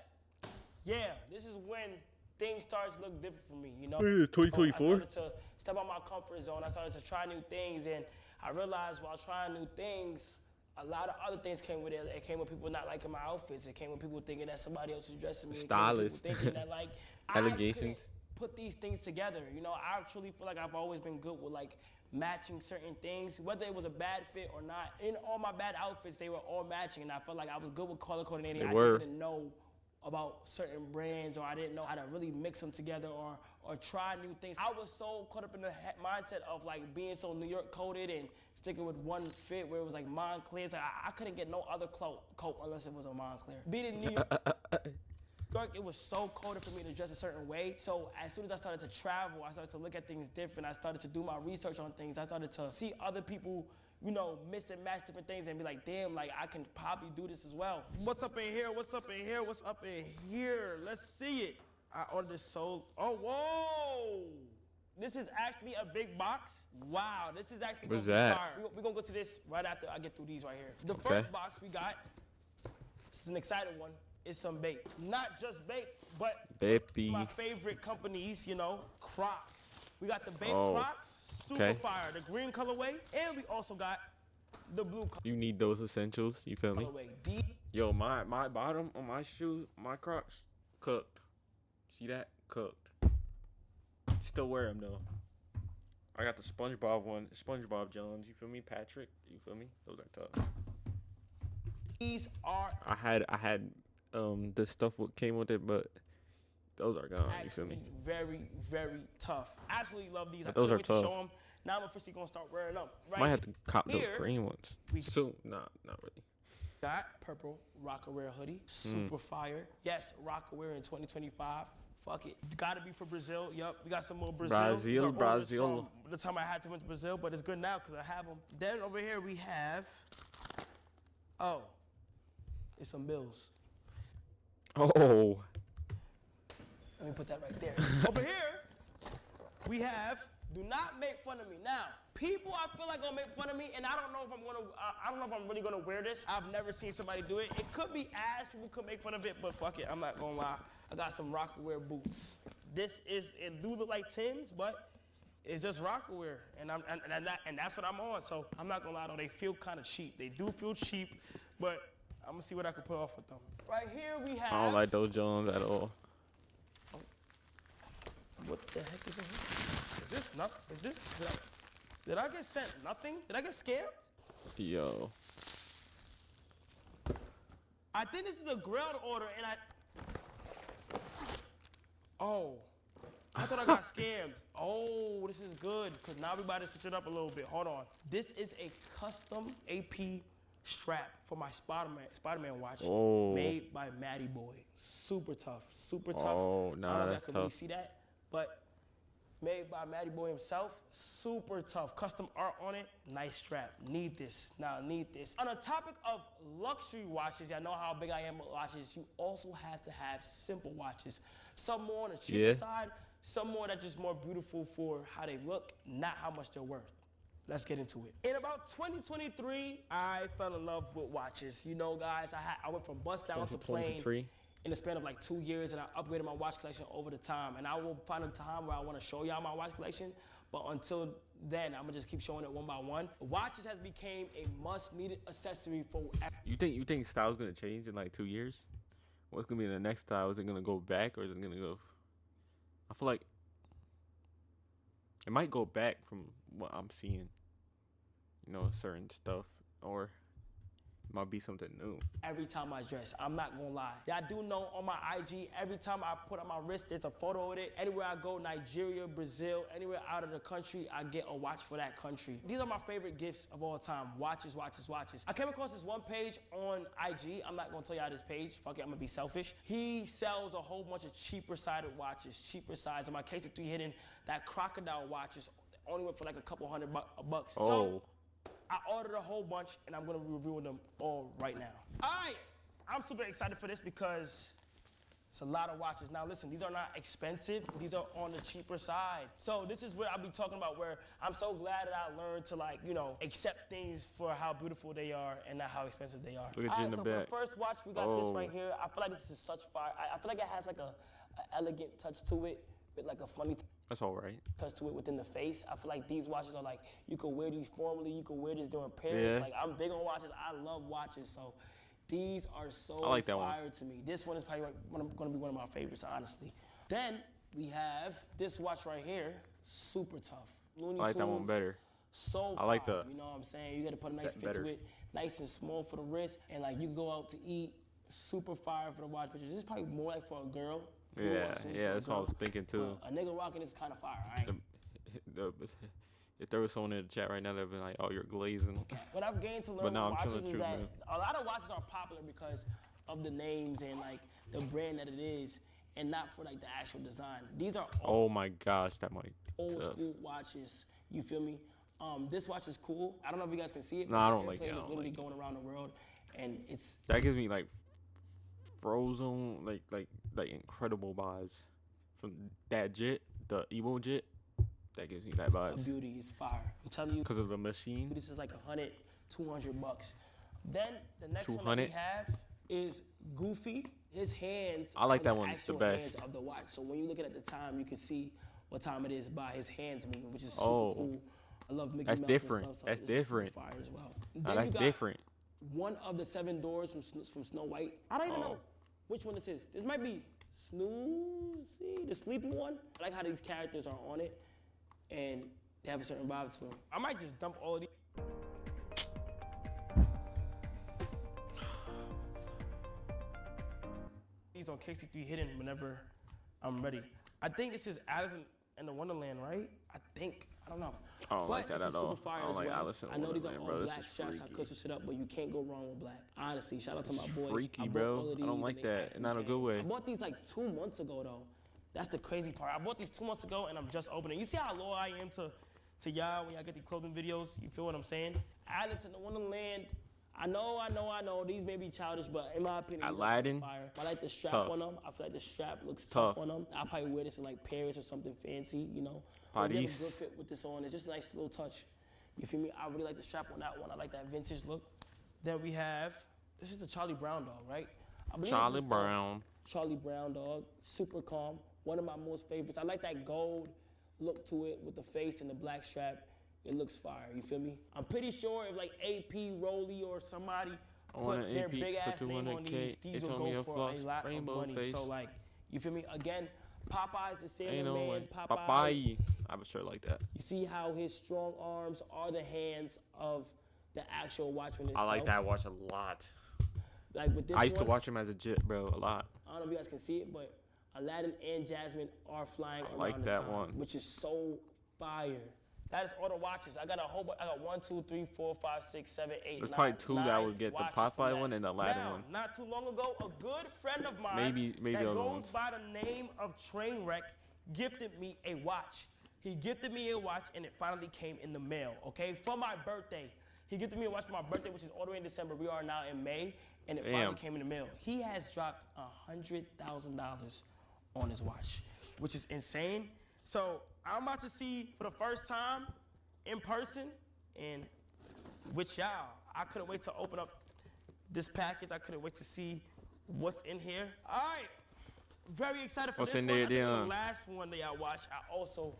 yeah, this is when things start to look different for me, you know? Yeah, 2024. I started to step out my comfort zone. I started to try new things, and I realized while trying new things, A lot of other things came with it. It came with people not liking my outfits. It came with people thinking that somebody else is dressing me. Stylist. It came with people thinking that like I Allegations. couldn't put these things together. You know, I truly feel like I've always been good with like matching certain things, whether it was a bad fit or not. In all my bad outfits, they were all matching, and I felt like I was good with color coordinating. They I were. just didn't know about certain brands, or I didn't know how to really mix them together or try new things. I was so caught up in the mindset of like being so New York coded and sticking with one fit where it was like Montclair. Like I couldn't get no other coat unless it was a Montclair. Being in New York, it was so coded for me to dress a certain way. So as soon as I started to travel, I started to look at things different. I started to do my research on things. I started to see other people, you know, mix and match different things and be like, damn, like I can probably do this as well. What's up in here? What's up in here? What's up in here? Let's see it. I ordered so, oh, whoa. This is actually a big box. Wow, this is actually What's gonna be that? fire. We're gonna go to this right after I get through these right here. The Okay. first box we got, this is an exciting one, is some bait. Not just bait, but Baby. my favorite companies, you know, Crocs. We got the Bape Oh, Crocs, super okay. fire, the green colorway, and we also got the blue You need those essentials. You feel me? colorway. Yo, my bottom on my shoe, my Crocs, cooked. See that? Cooked. Still wear them though. I got the SpongeBob one, SpongeBob Jones. You feel me, Patrick? You feel me? Those are tough. These are I had the stuff what came with it, but those are gone. You feel me? actually very, very tough. Absolutely love these. I Those can't are wait tough. to show them. Now I'm officially gonna start wearing them. Right Might have to cop those here, green ones. we- Soon. Nah, not really. got purple Rockaware hoodie, super fire. Yes, Rockaware in 2025. Fuck it, gotta be for Brazil. Yup, we got some more Brazil. These are orders Brazil. from the time I had to went to Brazil, but it's good now because I have them. Then over here we have, oh, it's some bills. Oh, Let me put that right there. Over here, we have do not make fun of me. Now, people I feel like gonna make fun of me, and I don't know if I don't know if I'm really gonna wear this. I've never seen somebody do it. It could be ass, people could make fun of it, but fuck it, I'm not gonna lie. I got some Rockaware boots. This is, it do look like Tim's, but it's just Rockaware, and that's what I'm on. So I'm not gonna lie though, they feel kind of cheap. They do feel cheap, but I'm gonna see what I can put off with them. Right here we have. I don't like those Jones at all. What the heck is in here? Is this nothing? Is this, did I get sent nothing? Did I get scammed? Yo, I think this is a grilled order and oh, I thought I got scammed. Oh, this is good, because now we about to switch it up a little bit. Hold on. This is a custom AP strap for my Spider-Man watch. Oh. Made by Matty Boy. Super tough, super tough. Oh, I nah, don't know if that's y'all can really tough. see that, but made by Matty Boy himself, super tough. Custom art on it, nice strap. Need this, now need this. On the topic of luxury watches, y'all know how big I am with watches. You also have to have simple watches. Some more on the cheaper Yeah. side, some more that just more beautiful for how they look, not how much they're worth. Let's get into it. In about 2023, I fell in love with watches. You know, guys, I went from bust down to plane 2023? in the span of like 2 years, and I upgraded my watch collection over the time. And I will find a time where I want to show y'all my watch collection, but until then, I'm gonna just keep showing it one by one. Watches has became a must-needed accessory for. you think style's gonna change in like 2 years? What's gonna be the next style? Is it gonna go back or is it gonna go? I feel like it might go back from what I'm seeing. You know, certain stuff, or it might be something new. Every time I dress, I'm not gonna lie. Y'all do know on my IG, every time I put on my wrist, there's a photo of it. Anywhere I go, Nigeria, Brazil, anywhere out of the country, I get a watch for that country. These are my favorite gifts of all time. Watches, watches, watches. I came across this one page on IG. I'm not gonna tell y'all this page. Fuck it, I'm gonna be selfish. He sells a whole bunch of cheaper sided watches, cheaper sides. In my case of 3 hidden, that crocodile watches only went for like a couple $100 bucks. Oh. So, I ordered a whole bunch, and I'm gonna review them all right now. All right, I'm super excited for this because it's a lot of watches. Now listen, these are not expensive. These are on the cheaper side. So this is where I'll be talking about where I'm so glad that I learned to like, you know, accept things for how beautiful they are and not how expensive they are. Look at you in the so back. for the first watch, we got this Oh. right here. I feel like this is such fire. I feel like it has like a elegant touch to it with like a funny That's all right. touch to it within the face. I feel like these watches are like, you could wear these formally, you could wear this during Paris. Yeah. Like, I'm big on watches. I love watches, so these are so I like that one. fire to me. This one is probably gonna be one of my favorites, honestly. Then we have this watch right here, super tough. Looney I like that one Tunes, better. So I like fire, the- you know what I'm saying? You gotta put a nice that fit to better. it, nice and small for the wrist, and like you can go out to eat, super fire for the watch, which is this is probably more like for a girl. Blue Yeah, watch is for yeah, a that's what I girl. was thinking too. A nigga rocking is kind of fire, right? If there was someone in the chat right now that'd be like, "Oh, you're glazing." What I've gained to learn But now with I'm telling watches the is truth, that man. a lot of watches are popular because of the names and like the brand that it is, and not for like the actual design. These are Oh my gosh, that might. old tough. school watches. You feel me? This watch is cool. I don't know if you guys can see it. No, but I the don't like airplane it. I is don't literally like it. going around the world, and it's That gives me like Frozen, like incredible vibes from that jet, the Evo jet. That gives me that a vibes beauty. It's fire. I'm telling you, because of the machine. this is like 100, 200 bucks. Then the next one that 200? we have is Goofy. His hands. I like are that the one, it's the actual best. hands of the watch. So when you look at the time, you can see what time it is by his hands moving, which is super Oh. cool. I love Mickey That's Mouse different. and stuff. So That's this is super different. fire as well. Nah, Then that's you got different. one of the 7 doors from Snow White. I don't even know which one this is. This might be Snoozy, the sleepy one. I like how these characters are on it, and they have a certain vibe to them. I might just dump all of these. These on KC3 hidden whenever I'm ready. I think this is Alice in the Wonderland, right? I think. I don't know. I don't like But that this is at all. super fire I don't as like well. Alice in I know these are Wonderland, all bro. This black is straps. I freaky. could switch it up, but you can't go wrong with black. Honestly, shout out to my boy. freaky, I bought bro. all of I don't these like and they that. actually Not a good came. way. I bought these like 2 months ago though. That's the crazy part. I bought these 2 months ago and I'm just opening. You see how loyal I am to y'all when y'all get these clothing videos? You feel what I'm saying? Alice in the Wonderland. I know. These may be childish, but in my opinion, these are Aladdin, fire. I like the strap tough. on them. I feel like the strap looks tough Tough. on them. I'll probably wear this in like Paris or something fancy, you know. Or get a Paris. good fit with this on. It's just a nice little touch. You feel me? I really like the strap on that one. I like that vintage look. Then we have, this is the Charlie Brown dog, right? I believe this Charlie is the Brown. Charlie Brown dog, super calm. One of my most favorites. I like that gold look to it with the face and the black strap. It looks fire, you feel me? I'm pretty sure if like AP, Rolly, or somebody want put an their AP big ass for name on 200K. these They will told me go a for floss, a lot of rainbow money. face. So like, you feel me? Again, Popeye's the Sailor Ain't no Man. way. Popeyes. Popeye. I have a shirt like that. You see how his strong arms are the hands of the actual watchman I itself. like that watch a lot. Like with this I used to one, watch him as a jet, bro, a lot. I don't know if you guys can see it, but Aladdin and Jasmine are flying around like the that time, one. which is so fire. That is all the watches. I got a whole bunch. I got 1, 2, 3, 4, 5, 6, 7, 8, There's 9, probably 2 that 9 would get the watches from Popeye that. one and the Aladdin Now, one. not too long ago, a good friend of mine Maybe that the other goes ones. by the name of Trainwreck gifted me a watch. He gifted me a watch and it finally came in the mail, okay? For my birthday. He gifted me a watch for my birthday, which is all the way in December. We are now in May, and it finally Damn. came in the mail. He has dropped $100,000 on his watch, which is insane. So I'm about to see for the first time in person and with y'all. I couldn't wait to open up this package. I couldn't wait to see what's in here. All right, very excited for What's this in one. there, I think Dion? the last one that y'all watched, I also,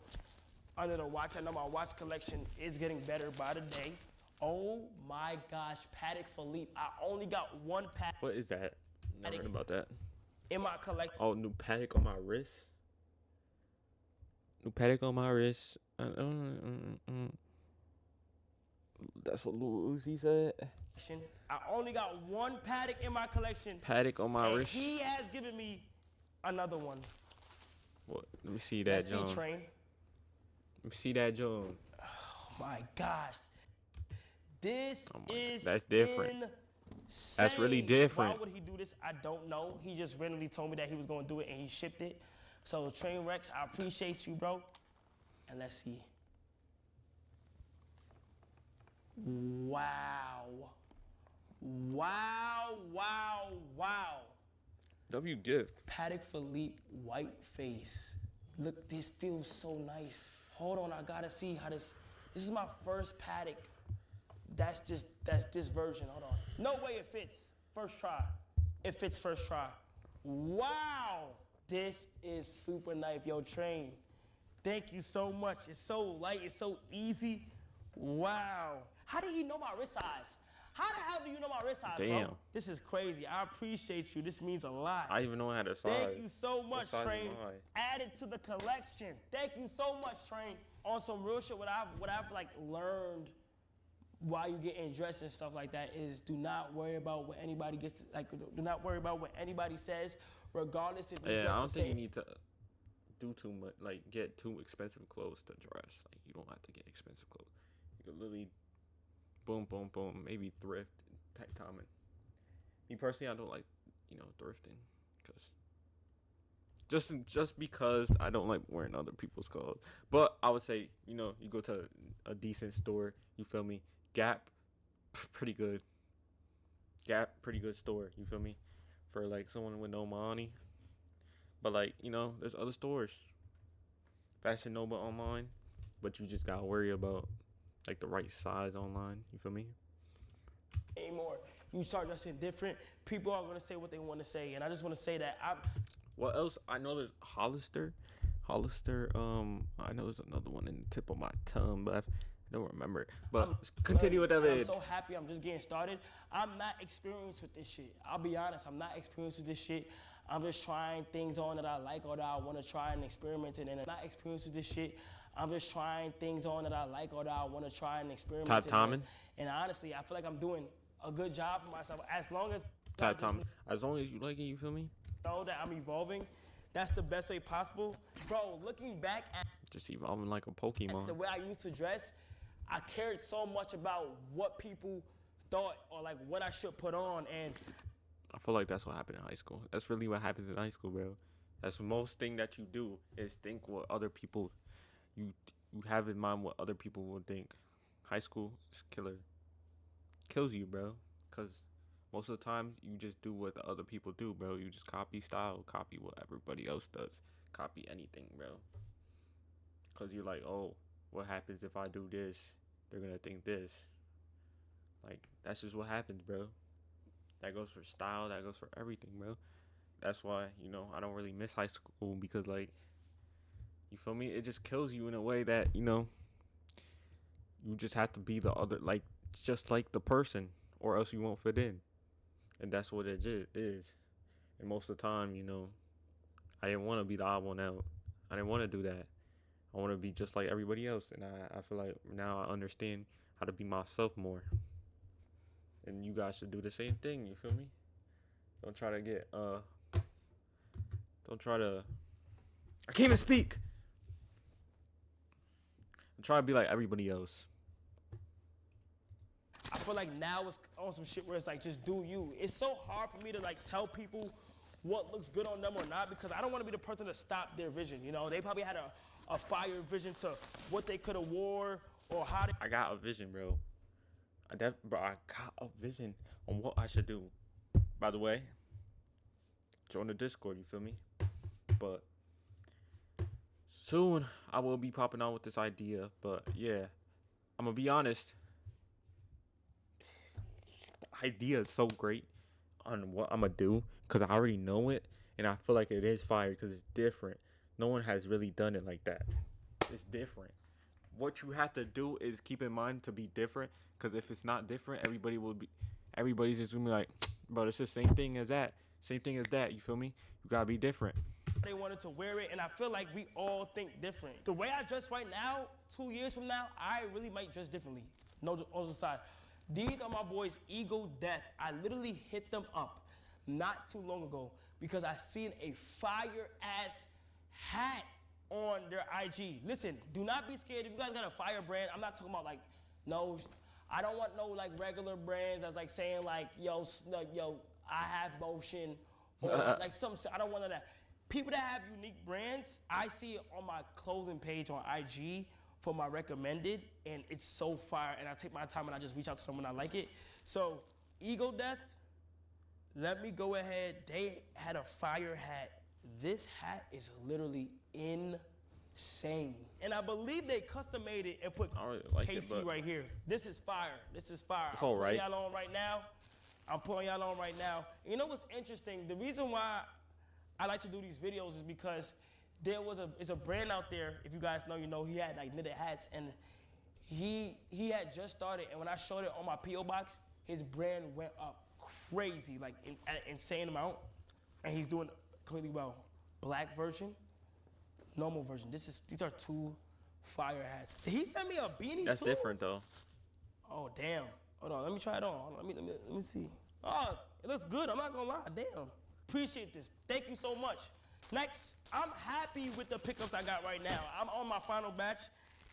under the watch, I know my watch collection is getting better by the day. Oh my gosh, Patek Philippe. I only got one Patek What is that? Never heard about that. in my collection. Oh, new Patek on my wrist. New Patek on my wrist. That's what Lil Uzi said. I only got one Patek in my collection. Patek on my And wrist. he has given me another one. What? Let me see that, That's John. C-Train. Let me see that, John. Oh my gosh. This Oh my is God, that's different. Insane. That's really different. Why would he do this? I don't know. He just randomly told me that he was going to do it and he shipped it. So Trainwrecks, I appreciate you, bro. And let's see. Wow. Wow, wow, wow. W gift. Patek Philippe white face. Look, this feels so nice. Hold on, I gotta see how this is my first Patek. That's this version, hold on. No way it fits, first try. It fits first try. Wow, this is super nice. Yo, Train, Thank you so much. It's so light. It's so easy. Wow. How did he know my wrist size? How the hell do you know my wrist size, Damn. bro? This is crazy. I appreciate you. This means a lot. I even know I had a size. Thank you so much, size Train. am Add it to the collection. Thank you so much, Train. On some real shit, what I've like learned while you getting dressed and stuff like that is do not worry about what anybody gets. Like, do not worry about what anybody says, regardless if you Yeah, dress I the don't think you same. need to do too much, like get too expensive clothes to dress. Like you don't have to get expensive clothes. You can literally, boom, boom, boom, maybe thrift type time. And me personally, I don't like, thrifting, because just because I don't like wearing other people's clothes. But I would say, you go to a decent store. You feel me? Gap, pretty good. Gap, pretty good store. You feel me? For like someone with no money. But like, there's other stores. Fashion Nova online, but you just gotta worry about like the right size online. You feel me? Anymore. You start dressing different, people are gonna say what they want to say, and I just want to say that What else? I know there's Hollister. I know there's another one in the tip of my tongue, but I don't remember it. But continue with that I'm vid. so happy. I'm just getting started. I'm not experienced with this shit. I'll be honest. I'm not experienced with this shit. I'm just trying things on that I like or that I want to try and experiment in. And I'm not experienced with this shit. I'm just trying things on that I like or that I want to try and experiment Top in. timing. And honestly, I feel like I'm doing a good job for myself. As long as Top time. As long as you like it, you feel me? know that I'm evolving, that's the best way possible. Bro, looking back at Just evolving like a the Pokemon. way I used to dress, I cared so much about what people thought or like what I should put on. And I feel like that's what happened in high school. That's really what happens in high school, bro. That's the most thing that you do is think what other people you have in mind what other people will think. High school is killer. Kills you, bro. Cause most of the time you just do what the other people do, bro. You just copy style, copy what everybody else does, copy anything, bro. Cause you're like, oh, what happens if I do this? They're gonna think this. Like that's just what happens, bro. That goes for style. That goes for everything, bro. That's why I don't really miss high school because like, you feel me? It just kills you in a way that you just have to be the other, like just like the person, or else you won't fit in. And that's what it is. And most of the time, I didn't want to be the odd one out. I didn't want to do that. I want to be just like everybody else. And I feel like now I understand how to be myself more. And you guys should do the same thing. You feel me? Don't try to. I can't even speak. I'm trying to be like everybody else. I feel like now it's on some shit where it's like, just do you. It's so hard for me to like tell people what looks good on them or not because I don't want to be the person to stop their vision. They probably had a fire vision to what they could have wore or how they. I got a vision, bro. I got a vision on what I should do. By the way, join the Discord, you feel me? But soon I will be popping on with this idea. But yeah, I'm gonna be honest. The idea is so great on what I'm gonna do because I already know it, and I feel like it is fire because it's different. No one has really done it like that. It's different. What you have to do is keep in mind to be different because if it's not different, everybody's just gonna be like, bro, it's the same thing as that. Same thing as that. You feel me? You gotta be different. They wanted to wear it, and I feel like we all think different. The way I dress right now, 2 years from now, I really might dress differently. No, on the side. These are my boys, Eagle Death. I literally hit them up not too long ago because I seen a fire-ass hat on their IG. Listen, do not be scared. If you guys got a fire brand, I'm not talking about like, no, I don't want no like regular brands that's like saying like, yo, I have motion or like I don't want none of that. People that have unique brands, I see it on my clothing page on IG for my recommended, and it's so fire, and I take my time and I just reach out to them when I like it. So, Eagle Death, let me go ahead. They had a fire hat. This hat is literally insane. And I believe they custom made it and put I don't really like KC it, but right here. This is fire. This is fire. It's all right. I'm putting y'all on right now. You know what's interesting? The reason why I like to do these videos is because It's a brand out there. If you guys know, you know, he had like knitted hats, and he had just started. And when I showed it on my PO box, his brand went up crazy, like an insane amount. And he's doing completely well. Black version, normal version. These are 2 fire hats. Did he send me a beanie That's too? different though. Oh damn. Hold on, let me try it on. Hold on, let me see. Oh, it looks good. I'm not gonna lie. Damn. Appreciate this. Thank you so much. Next, I'm happy with the pickups I got right now. I'm on my final batch,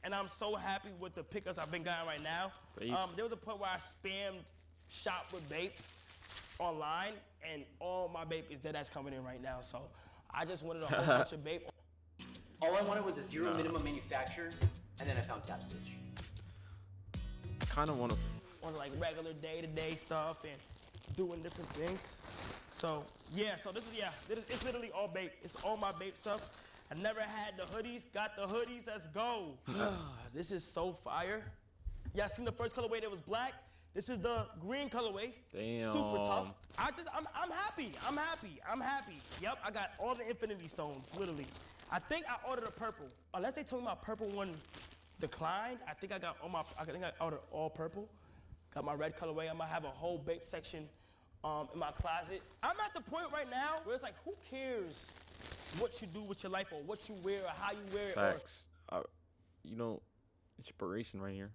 and I'm so happy with the pickups I've been getting right now. There was a point where I spammed shop with Bape online, and all my Bape is dead ass coming in right now. So I just wanted a whole bunch of Bape. All I wanted was a zero minimum manufacturer, and then I found Tap Stitch. Kind of want to. On like regular day-to-day stuff and doing different things. So yeah, so it's literally all Bape. It's all my Bape stuff. I never had the hoodies, got the hoodies, let's go. This is so fire. Y'all seen the first colorway that was black? This is the green colorway. Damn. Super tough. I'm happy. Yep, I got all the Infinity Stones, literally. I think I ordered a purple. Unless they told me my purple one declined, I think I ordered all purple. Got my red colorway. I'm gonna have a whole Bape section in my closet. I'm at the point right now where it's like, who cares what you do with your life or what you wear or how you wear it Facts. You know, inspiration right here.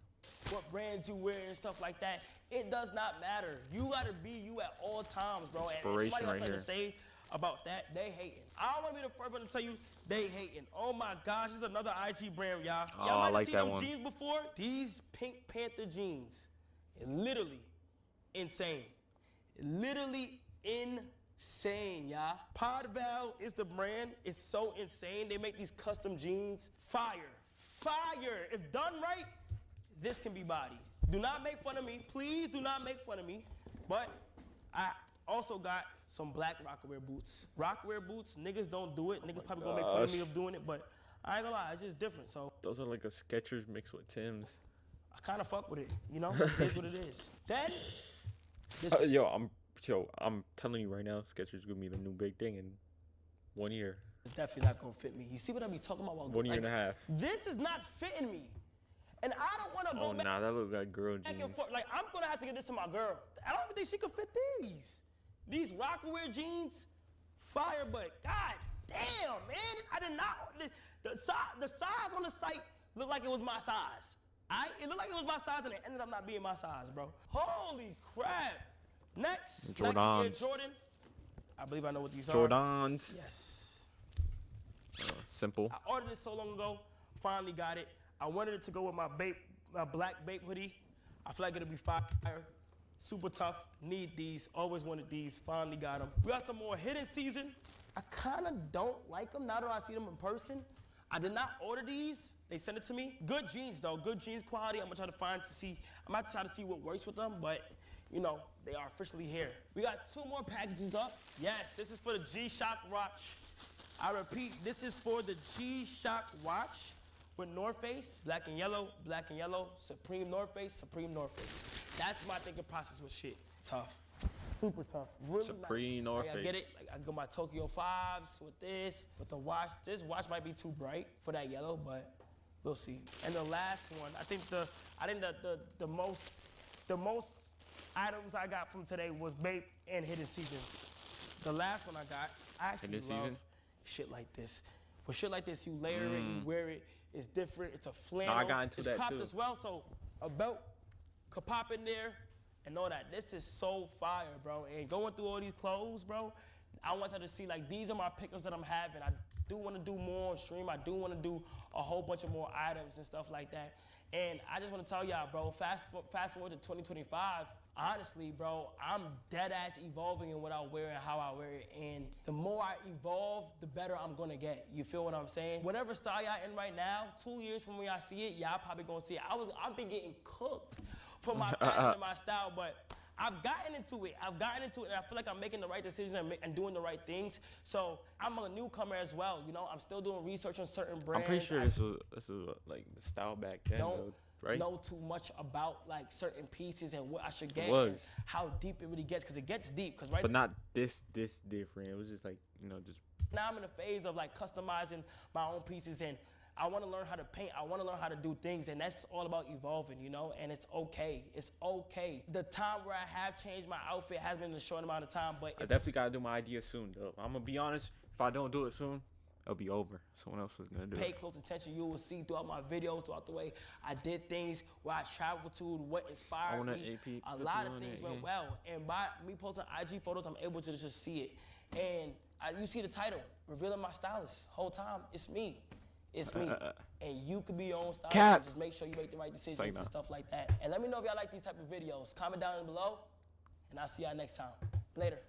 or what brands you wear and stuff like that. It does not matter. You gotta be you at all times, bro. And if somebody got something to say about that, they hating. I don't wanna be the first one to tell you they hating. Oh my gosh, this is another IG brand, y'all. Y'all might have seen them jeans before. These Pink Panther jeans. Literally insane. Literally insane, y'all. Podval is the brand. It's so insane. They make these custom jeans. Fire. Fire. If done right, this can be bodied. Do not make fun of me. Please do not make fun of me. But I also got some black Rockaware boots. Rockaware boots, niggas don't do it. Niggas probably gonna make fun of me of doing it, but I ain't gonna lie, it's just different. So those are like a Skechers mixed with Tim's. I kind of fuck with it, you know? It is what it is. Then, this I'm telling you right now, Skechers gonna be the new big thing in 1 year. It's definitely not gonna fit me. You see what I be talking about? 1 year and a half. This is not fitting me. And I don't wanna go back. Nah, that look like girl jeans. And forth. Like, I'm gonna have to get this to my girl. I don't even think she could fit these. These Rockaware jeans, fire, but god damn, man. I did not, the size on the site looked like it was my size. It looked like it was my size and it ended up not being my size, bro. Holy crap. Next, Jordans. Nike Air Jordan. I believe I know what these are. Jordans. Yes. Simple. I ordered it so long ago, finally got it. I wanted it to go with my black Bape hoodie. I feel like it'll be fire. Super tough, need these, always wanted these, finally got them. We got some more hidden season. I kinda don't like them now that I see them in person. I did not order these, they sent it to me. Good jeans though, good jeans quality. I'm gonna try to see what works with them, but you know, they are officially here. We got 2 more packages up. Yes, this is for the G-Shock watch. I repeat, this is for the G-Shock watch with North Face, black and yellow, Supreme North Face, Supreme North Face. That's my thinking process with shit. Tough. Super tough. Really Supreme North Face. I get it. Like, I got my Tokyo 5s with this, with the watch. This watch might be too bright for that yellow, but we'll see. And the last one, I think the most items I got from today was Bape and Hidden Season. The last one I got, I actually love shit like this. With shit like this, you layer it, you wear it. It's different. It's a flannel. I got into that It's cropped too. as well, so a belt could pop in there and all that. This is so fire, bro. And going through all these clothes, bro, I want y'all to see, like, these are my pickups that I'm having. I do want to do more on stream. I do want to do a whole bunch of more items and stuff like that. And I just want to tell y'all, bro, fast forward to 2025, honestly, bro, I'm dead ass evolving in what I wear and how I wear it. And the more I evolve, the better I'm gonna get. You feel what I'm saying? Whatever style y'all in right now, 2 years from when y'all see it, y'all probably gonna see it. I've been getting cooked for my fashion and my style, but I've gotten into it. And I feel like I'm making the right decisions and doing the right things. So I'm a newcomer as well. You know, I'm still doing research on certain brands. I'm pretty sure this was like the style back then. right? know too much about like certain pieces and what I should get, was. and how deep it really gets, because it gets deep. Because right But not this different. It was just like, you know, just now I'm in a phase of like customizing my own pieces, and I want to learn how to paint. I want to learn how to do things, and that's all about evolving, you know. And it's okay. It's okay. The time where I have changed my outfit has been in a short amount of time, but I definitely gotta do my idea soon, though. I'm gonna be honest. If I don't do it soon, it'll be over. Someone else was gonna do pay it. close attention, you will see throughout my videos, throughout the way I did things, where I traveled to, what inspired want an me. AP A lot of 51, things yeah. went well, and by me posting IG photos, I'm able to just see it. And you see the title, Revealing My Stylist. Whole time, it's me. It's me. And you could be your own stylist. Cap. And just make sure you make the right decisions Say and no. stuff like that. And let me know if y'all like these type of videos. Comment down below, and I'll see y'all next time. Later.